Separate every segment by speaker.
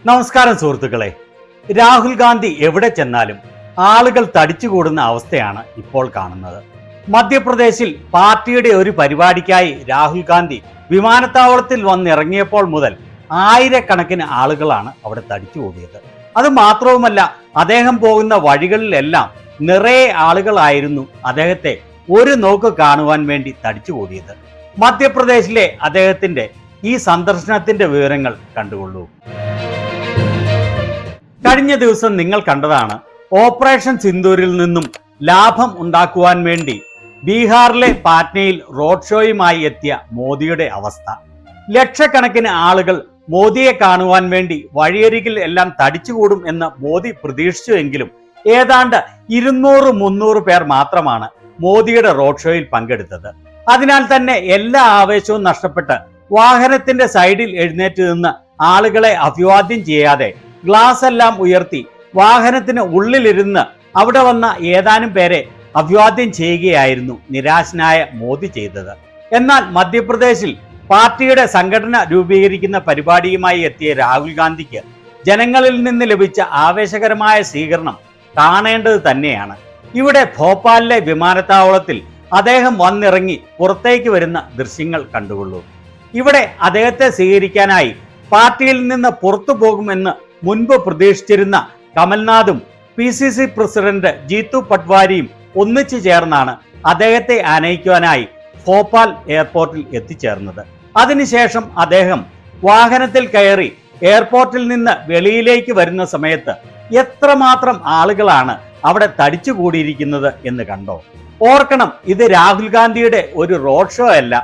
Speaker 1: നമസ്കാരം സുഹൃത്തുക്കളെ. രാഹുൽ ഗാന്ധി എവിടെ ചെന്നാലും ആളുകൾ തടിച്ചുകൂടുന്ന അവസ്ഥയാണ് ഇപ്പോൾ കാണുന്നത്. മധ്യപ്രദേശിൽ പാർട്ടിയുടെ ഒരു പരിപാടിക്കായി രാഹുൽ ഗാന്ധി വിമാനത്താവളത്തിൽ വന്നിറങ്ങിയപ്പോൾ മുതൽ ആയിരക്കണക്കിന് ആളുകളാണ് അവിടെ തടിച്ചുകൂടിയത്. അത് മാത്രവുമല്ല, അദ്ദേഹം പോകുന്ന വഴികളിലെല്ലാം നിറയെ ആളുകളായിരുന്നു അദ്ദേഹത്തെ ഒരു നോക്ക് കാണുവാൻ വേണ്ടി തടിച്ചുകൂടിയത്. മധ്യപ്രദേശിലെ അദ്ദേഹത്തിന്റെ ഈ സന്ദർശനത്തിന്റെ വിവരങ്ങൾ കണ്ടുകൊള്ളൂ. കഴിഞ്ഞ ദിവസം നിങ്ങൾ കണ്ടതാണ് ഓപ്പറേഷൻ സിന്ദൂരിൽ നിന്നും ലാഭം ഉണ്ടാക്കുവാൻ വേണ്ടി ബീഹാറിലെ പാറ്റ്നയിൽ റോഡ് ഷോയുമായി എത്തിയ മോദിയുടെ അവസ്ഥ. ലക്ഷക്കണക്കിന് ആളുകൾ മോദിയെ കാണുവാൻ വേണ്ടി വഴിയരികിൽ എല്ലാം തടിച്ചുകൂടും എന്ന് മോദി പ്രതീക്ഷിച്ചുവെങ്കിലും ഏതാണ്ട് 200-300 പേർ മാത്രമാണ് മോദിയുടെ റോഡ് ഷോയിൽ പങ്കെടുത്തത്. അതിനാൽ തന്നെ എല്ലാ ആവേശവും നഷ്ടപ്പെട്ട് വാഹനത്തിന്റെ സൈഡിൽ എഴുന്നേറ്റ് നിന്ന് ആളുകളെ അഭിവാദ്യം ചെയ്യാതെ ഗ്ലാസ് എല്ലാം ഉയർത്തി വാഹനത്തിന് ഉള്ളിലിരുന്ന് അവിടെ വന്ന ഏതാനും പേരെ അഭിവാദ്യം ചെയ്യുകയായിരുന്നു നിരാശനായ മോദി ചെയ്തത്. എന്നാൽ മധ്യപ്രദേശിൽ പാർട്ടിയുടെ സംഘടന രൂപീകരിക്കുന്ന പരിപാടിയുമായി എത്തിയ രാഹുൽ ഗാന്ധിക്ക് ജനങ്ങളിൽ നിന്ന് ലഭിച്ച ആവേശകരമായ സ്വീകരണം കാണേണ്ടത് തന്നെയാണ്. ഇവിടെ ഭോപ്പാലിലെ വിമാനത്താവളത്തിൽ അദ്ദേഹം വന്നിറങ്ങി പുറത്തേക്ക് വരുന്ന ദൃശ്യങ്ങൾ കണ്ടുകൊള്ളൂ. ഇവിടെ അദ്ദേഹത്തെ സ്വീകരിക്കാനായി പാർട്ടിയിൽ നിന്ന് പുറത്തു പോകുമെന്ന് മുൻപ് പ്രതീക്ഷിച്ചിരുന്ന കമൽനാഥും PCC പ്രസിഡന്റ് ജീതു പട്വാരിയും ഒന്നിച്ചു ചേർന്നാണ് അദ്ദേഹത്തെ ആനയിക്കുവാനായി ഭോപ്പാൽ എയർപോർട്ടിൽ എത്തിച്ചേർന്നത്. അതിനുശേഷം അദ്ദേഹം വാഹനത്തിൽ കയറി എയർപോർട്ടിൽ നിന്ന് വെളിയിലേക്ക് വരുന്ന സമയത്ത് എത്രമാത്രം ആളുകളാണ് അവിടെ തടിച്ചുകൂടിയിരിക്കുന്നത് എന്ന് കണ്ടോ? ഓർക്കണം, ഇത് രാഹുൽ ഗാന്ധിയുടെ ഒരു റോഡ് ഷോ അല്ല,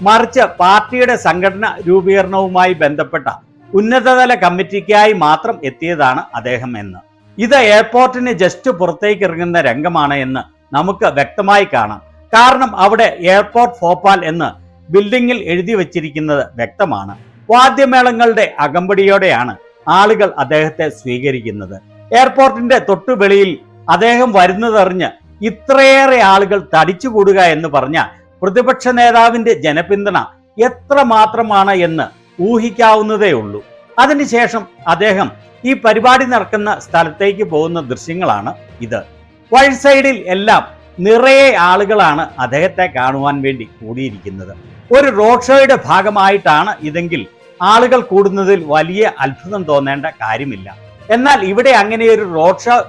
Speaker 1: മറിച്ച് പാർട്ടിയുടെ സംഘടന രൂപീകരണവുമായി ബന്ധപ്പെട്ട ഉന്നതതല കമ്മിറ്റിക്കായി മാത്രം എത്തിയതാണ് അദ്ദേഹം എന്ന്. ഇത് എയർപോർട്ടിന് ജസ്റ്റ് പുറത്തേക്ക് ഇറങ്ങുന്ന രംഗമാണ് എന്ന് നമുക്ക് വ്യക്തമായി കാണാം. കാരണം അവിടെ എയർപോർട്ട് ഭോപ്പാൽ എന്ന് ബിൽഡിങ്ങിൽ എഴുതി വച്ചിരിക്കുന്നത് വ്യക്തമാണ്. വാദ്യമേളങ്ങളുടെ അകമ്പടിയോടെയാണ് ആളുകൾ അദ്ദേഹത്തെ സ്വീകരിക്കുന്നത്. എയർപോർട്ടിന്റെ തൊട്ടുവെളിയിൽ അദ്ദേഹം വരുന്നതറിഞ്ഞ് ഇത്രയേറെ ആളുകൾ തടിച്ചുകൂടുക എന്ന് പറഞ്ഞ പ്രതിപക്ഷ നേതാവിന്റെ ജനപിന്തുണ എത്ര മാത്രമാണ് എന്ന് ഊഹിക്കാവുന്നതേ ഉള്ളൂ. അതിനുശേഷം അദ്ദേഹം ഈ പരിപാടി നടക്കുന്ന സ്ഥലത്തേക്ക് പോകുന്ന ദൃശ്യങ്ങളാണ് ഇത്. വഴി സൈഡിൽ എല്ലാം നിറയെ ആളുകളാണ് അദ്ദേഹത്തെ കാണുവാൻ വേണ്ടി കൂടിയിരിക്കുന്നത്. ഒരു റോഡ് ഷോയുടെ ഭാഗമായിട്ടാണ് ഇതെങ്കിൽ ആളുകൾ കൂടുന്നതിൽ വലിയ അത്ഭുതം തോന്നേണ്ട കാര്യമില്ല. എന്നാൽ ഇവിടെ അങ്ങനെയൊരു റോഡ് ഷോ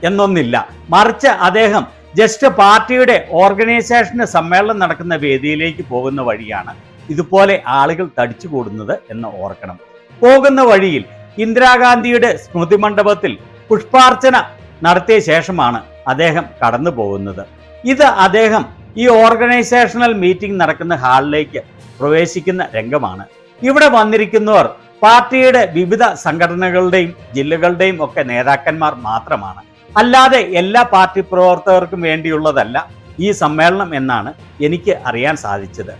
Speaker 1: എന്നൊന്നില്ല, മറിച്ച് അദ്ദേഹം ജസ്റ്റ് പാർട്ടിയുടെ ഓർഗനൈസേഷന് സമ്മേളനം നടക്കുന്ന വേദിയിലേക്ക് പോകുന്ന വഴിയാണ് ഇതുപോലെ ആളുകൾ തടിച്ചുകൂടുന്നത് എന്ന് ഓർക്കണം. പോകുന്ന വഴിയിൽ ഇന്ദിരാഗാന്ധിയുടെ സ്മൃതി മണ്ഡപത്തിൽ പുഷ്പാർച്ചന നടത്തിയ ശേഷമാണ് അദ്ദേഹം കടന്നു പോകുന്നത്. ഇത് അദ്ദേഹം ഈ ഓർഗനൈസേഷണൽ മീറ്റിംഗ് നടക്കുന്ന ഹാളിലേക്ക് പ്രവേശിക്കുന്ന രംഗമാണ്. ഇവിടെ വന്നിരിക്കുന്നവർ പാർട്ടിയുടെ വിവിധ സംഘടനകളുടെയും ജില്ലകളുടെയും ഒക്കെ നേതാക്കന്മാർ മാത്രമാണ്. അല്ലാതെ എല്ലാ പാർട്ടി പ്രവർത്തകർക്കും വേണ്ടിയുള്ളതല്ല ഈ സമ്മേളനം എന്നാണ് എനിക്ക് അറിയാൻ സാധിച്ചത്.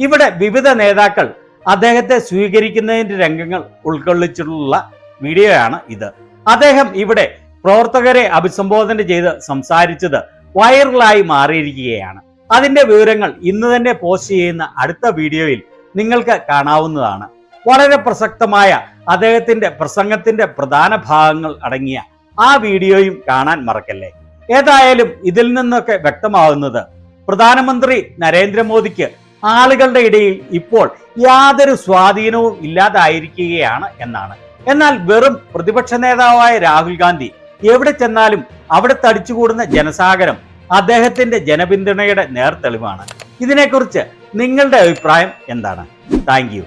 Speaker 1: ഇവിടെ വിവിധ നേതാക്കൾ അദ്ദേഹത്തെ സ്വീകരിക്കുന്നതിന്റെ രംഗങ്ങൾ ഉൾക്കൊള്ളിച്ചിട്ടുള്ള വീഡിയോയാണ് ഇത്. അദ്ദേഹം ഇവിടെ പ്രവർത്തകരെ അഭിസംബോധന ചെയ്ത് സംസാരിച്ചത് വൈറലായി മാറിയിരിക്കുകയാണ്. അതിന്റെ വിവരങ്ങൾ ഇന്ന് തന്നെ പോസ്റ്റ് ചെയ്യുന്ന അടുത്ത വീഡിയോയിൽ നിങ്ങൾക്ക് കാണാവുന്നതാണ്. വളരെ പ്രസക്തമായ അദ്ദേഹത്തിന്റെ പ്രസംഗത്തിന്റെ പ്രധാന ഭാഗങ്ങൾ അടങ്ങിയ ആ വീഡിയോയും കാണാൻ മറക്കല്ലേ. ഏതായാലും ഇതിൽ നിന്നൊക്കെ വ്യക്തമാവുന്നത് പ്രധാനമന്ത്രി നരേന്ദ്രമോദിക്ക് ആളുകളുടെ ഇടയിൽ ഇപ്പോൾ യാതൊരു സ്വാധീനവും ഇല്ലാതായിരിക്കുകയാണ് എന്നാണ്. എന്നാൽ വെറും പ്രതിപക്ഷ നേതാവായ രാഹുൽ ഗാന്ധി എവിടെ ചെന്നാലും അവിടെ തടിച്ചുകൂടുന്ന ജനസാഗരം അദ്ദേഹത്തിന്റെ ജനപിന്തുണയുടെ നേർത്തെളിവാണ്. ഇതിനെക്കുറിച്ച് നിങ്ങളുടെ അഭിപ്രായം എന്താണ്? Thank you.